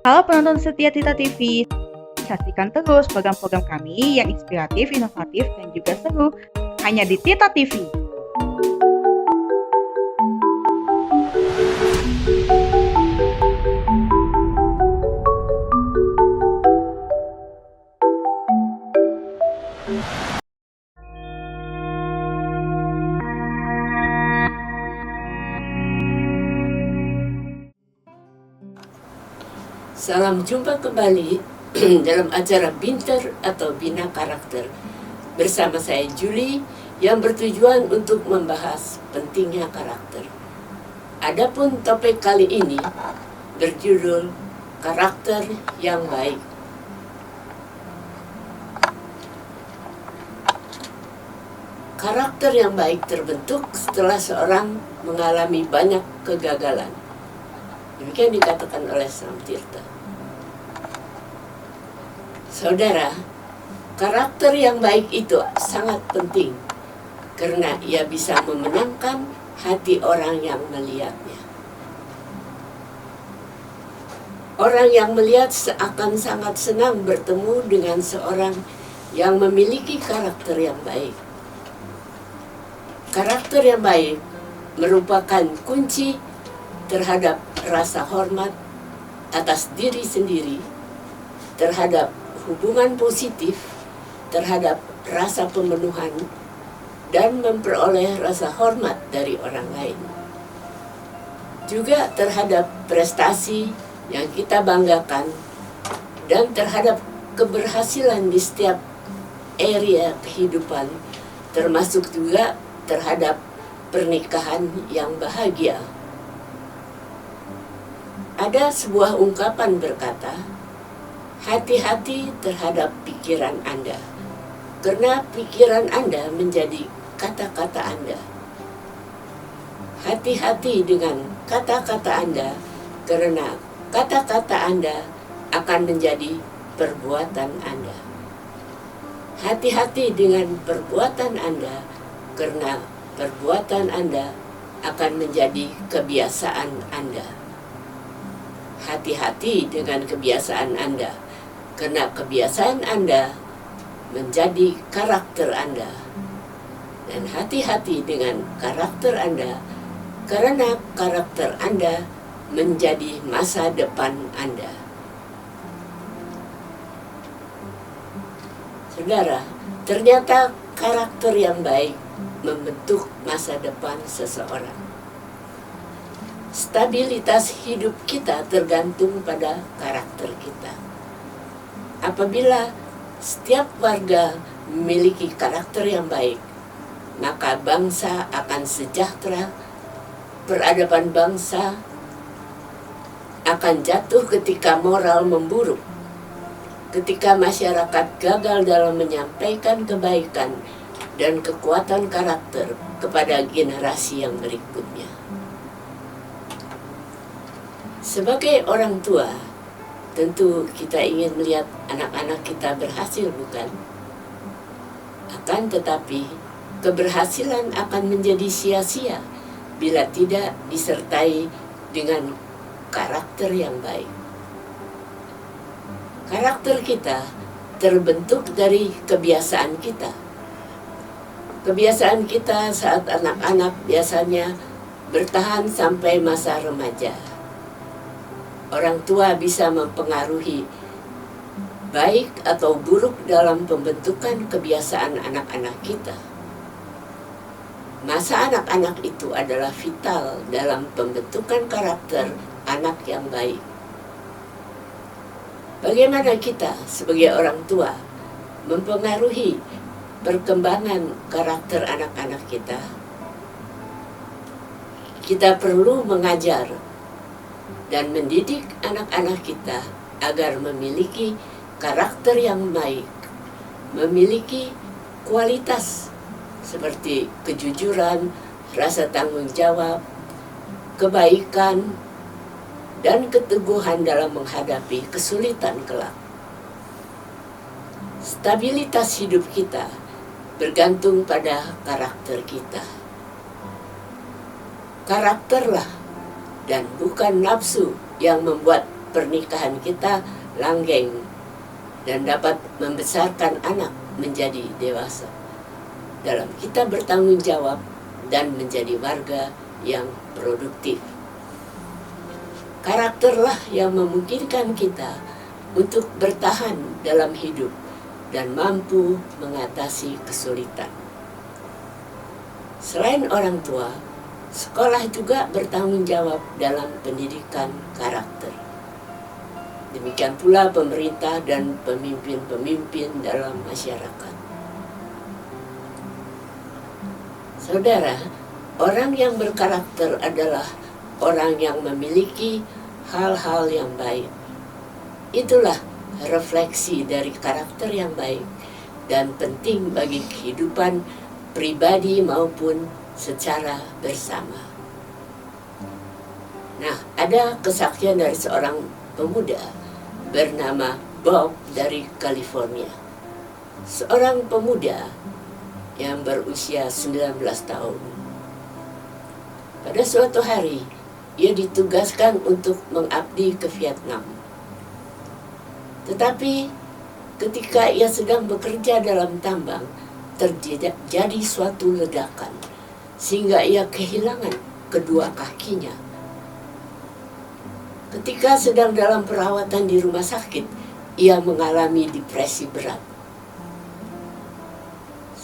Halo penonton setia Tita TV, saksikan terus program-program kami yang inspiratif, inovatif, dan juga seru hanya di Tita TV. Salam jumpa kembali dalam acara Binter atau Bina Karakter bersama saya Julie yang bertujuan untuk membahas pentingnya karakter. Adapun topik kali ini berjudul Karakter yang Baik. Karakter yang baik terbentuk setelah seorang mengalami banyak kegagalan. Demikian dikatakan oleh Sam Tirta. Saudara, karakter yang baik itu sangat penting karena ia bisa memenangkan hati orang yang melihatnya. Orang yang melihat akan sangat senang bertemu dengan seorang yang memiliki karakter yang baik. Karakter yang baik merupakan kunci terhadap rasa hormat atas diri sendiri, terhadap hubungan positif, terhadap rasa pemenuhan, dan memperoleh rasa hormat dari orang lain. Juga terhadap prestasi yang kita banggakan dan terhadap keberhasilan di setiap area kehidupan, termasuk juga terhadap pernikahan yang bahagia. Ada sebuah ungkapan berkata, hati-hati terhadap pikiran Anda, karena pikiran Anda menjadi kata-kata Anda. Hati-hati dengan kata-kata Anda, karena kata-kata Anda akan menjadi perbuatan Anda. Hati-hati dengan perbuatan Anda, karena perbuatan Anda akan menjadi kebiasaan Anda. Hati-hati dengan kebiasaan Anda, karena kebiasaan Anda menjadi karakter Anda. Dan hati-hati dengan karakter Anda, karena karakter Anda menjadi masa depan Anda. Saudara, ternyata karakter yang baik membentuk masa depan seseorang. Stabilitas hidup kita tergantung pada karakter kita. Apabila setiap warga memiliki karakter yang baik, maka bangsa akan sejahtera, peradaban bangsa akan jatuh ketika moral memburuk, ketika masyarakat gagal dalam menyampaikan kebaikan dan kekuatan karakter kepada generasi yang berikutnya. Sebagai orang tua, tentu kita ingin melihat anak-anak kita berhasil, bukan? Akan tetapi, keberhasilan akan menjadi sia-sia bila tidak disertai dengan karakter yang baik. Karakter kita terbentuk dari kebiasaan kita. Kebiasaan kita saat anak-anak biasanya bertahan sampai masa remaja. Orang tua bisa mempengaruhi baik atau buruk dalam pembentukan kebiasaan anak-anak kita. Masa anak-anak itu adalah vital dalam pembentukan karakter anak yang baik. Bagaimana kita sebagai orang tua mempengaruhi perkembangan karakter anak-anak kita? Kita perlu mengajar dan mendidik anak-anak kita agar memiliki karakter yang baik, memiliki kualitas seperti kejujuran, rasa tanggung jawab, kebaikan, dan keteguhan dalam menghadapi kesulitan kelak. Stabilitas hidup kita bergantung pada karakter kita. Karakterlah dan bukan nafsu yang membuat pernikahan kita langgeng dan dapat membesarkan anak menjadi dewasa. Dalam kita bertanggung jawab dan menjadi warga yang produktif. Karakterlah yang memungkinkan kita untuk bertahan dalam hidup dan mampu mengatasi kesulitan. Selain orang tua, sekolah juga bertanggung jawab dalam pendidikan karakter. Demikian pula pemerintah dan pemimpin-pemimpin dalam masyarakat. Saudara, orang yang berkarakter adalah orang yang memiliki hal-hal yang baik. Itulah refleksi dari karakter yang baik dan penting bagi kehidupan pribadi maupun secara bersama. Nah, ada kesaksian dari seorang pemuda bernama Bob dari California. Seorang pemuda yang berusia 19 tahun. Pada suatu hari, ia ditugaskan untuk mengabdi ke Vietnam. Tetapi ketika ia sedang bekerja dalam tambang, terjadi suatu ledakan, sehingga ia kehilangan kedua kakinya. Ketika sedang dalam perawatan di rumah sakit, ia mengalami depresi berat.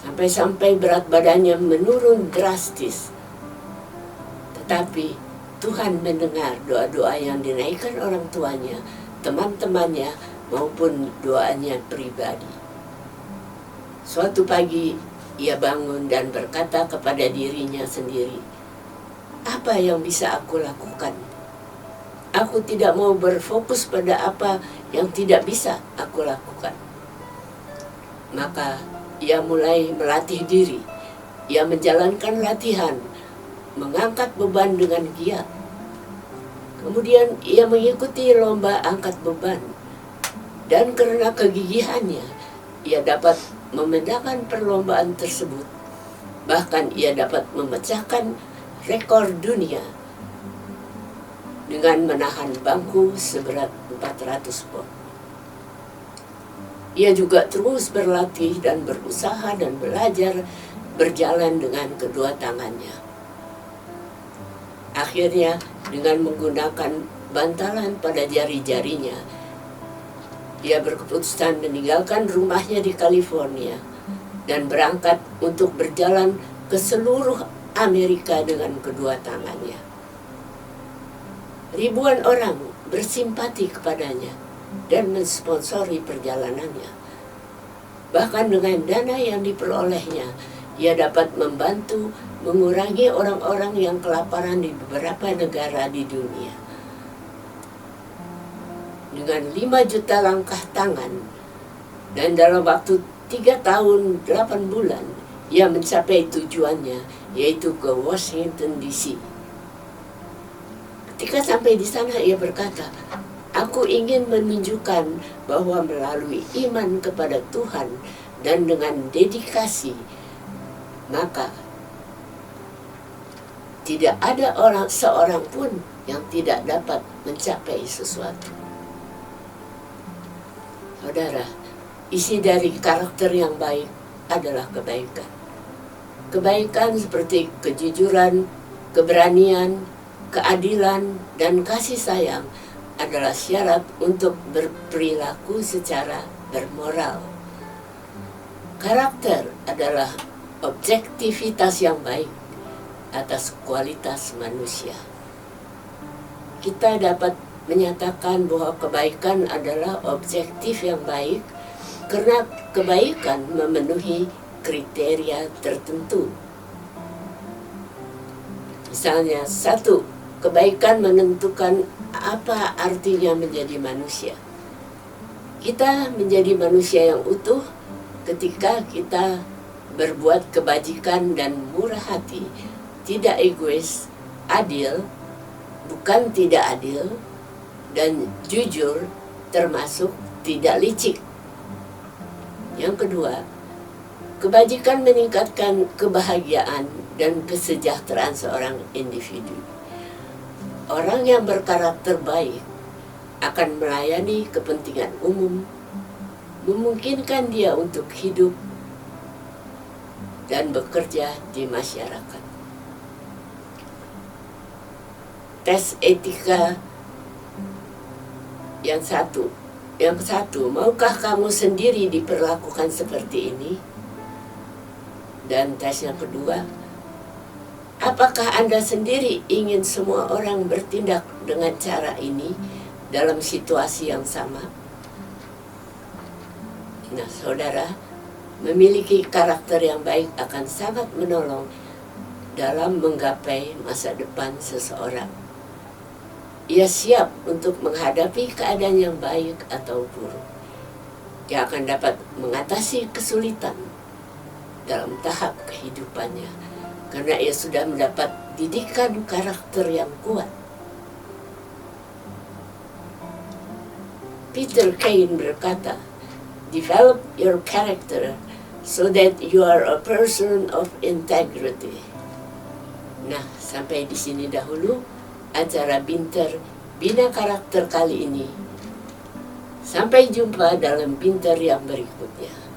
Sampai-sampai berat badannya menurun drastis. Tetapi Tuhan mendengar doa-doa yang dinaikkan orang tuanya, teman-temannya, maupun doanya pribadi. Suatu pagi ia bangun dan berkata kepada dirinya sendiri, "Apa yang bisa aku lakukan? Aku tidak mau berfokus pada apa yang tidak bisa aku lakukan." Maka ia mulai melatih diri. Ia menjalankan latihan, mengangkat beban dengan giat. Kemudian ia mengikuti lomba angkat beban. Dan karena kegigihannya, ia dapat memenangkan perlombaan tersebut. Bahkan ia dapat memecahkan rekor dunia dengan menahan bangku seberat 400 pon. Ia juga terus berlatih dan berusaha dan belajar berjalan dengan kedua tangannya. Akhirnya, dengan menggunakan bantalan pada jari-jarinya, ia berkeputusan meninggalkan rumahnya di California dan berangkat untuk berjalan ke seluruh Amerika dengan kedua tangannya. Ribuan orang bersimpati kepadanya dan mensponsori perjalanannya. Bahkan dengan dana yang diperolehnya, ia dapat membantu mengurangi orang-orang yang kelaparan di beberapa negara di dunia. Dengan 5 juta langkah tangan, dan dalam waktu 3 tahun 8 bulan, ia mencapai tujuannya, yaitu ke Washington DC. Ketika sampai di sana, ia berkata, "Aku ingin menunjukkan bahwa melalui iman kepada Tuhan dan dengan dedikasi, maka tidak ada seorang pun yang tidak dapat mencapai sesuatu." Saudara, isi dari karakter yang baik adalah kebaikan. Kebaikan seperti kejujuran, keberanian, keadilan, dan kasih sayang adalah syarat untuk berperilaku secara bermoral. Karakter adalah objektivitas yang baik atas kualitas manusia. Kita dapat menyatakan bahwa kebaikan adalah objektif yang baik karena kebaikan memenuhi kriteria tertentu. Misalnya, 1, kebaikan menentukan apa artinya menjadi manusia. Kita menjadi manusia yang utuh ketika kita berbuat kebajikan dan murah hati, tidak egois, adil, bukan tidak adil, dan jujur, termasuk tidak licik. Yang kedua, kebajikan meningkatkan kebahagiaan dan kesejahteraan seorang individu. Orang yang berkarakter baik akan melayani kepentingan umum, memungkinkan dia untuk hidup dan bekerja di masyarakat. Tes etika yang satu, maukah kamu sendiri diperlakukan seperti ini? Dan tes yang kedua, apakah Anda sendiri ingin semua orang bertindak dengan cara ini dalam situasi yang sama? Nah, saudara, memiliki karakter yang baik akan sangat menolong dalam menggapai masa depan seseorang. Ia siap untuk menghadapi keadaan yang baik atau buruk. Ia akan dapat mengatasi kesulitan dalam tahap kehidupannya karena ia sudah mendapat didikan karakter yang kuat. Peter Cain berkata, "Develop your character so that you are a person of integrity." Nah, sampai di sini dahulu acara Binter Bina Karakter kali ini. Sampai jumpa dalam Binter yang berikutnya.